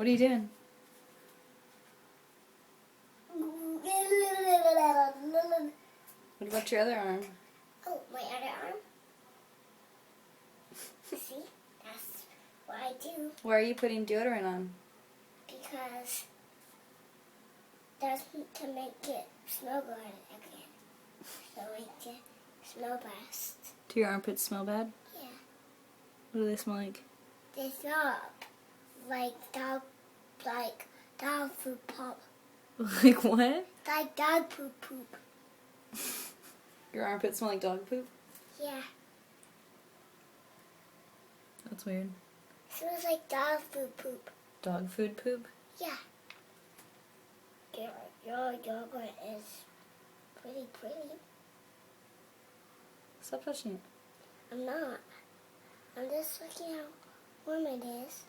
What are you doing? What about your other arm? Oh, my other arm? See? That's what I do. Why are you putting deodorant on? Because that's to make it smell good again. So make it smell best. Do your armpits smell bad? Yeah. What do they smell like? They smell like dog food pop. Like what? Like dog poop. Your armpits smell like dog poop? Yeah. That's weird. Smells like dog food poop. Dog food poop? Yeah. Your yogurt is pretty. Stop touching it. I'm not. I'm just looking how warm it is.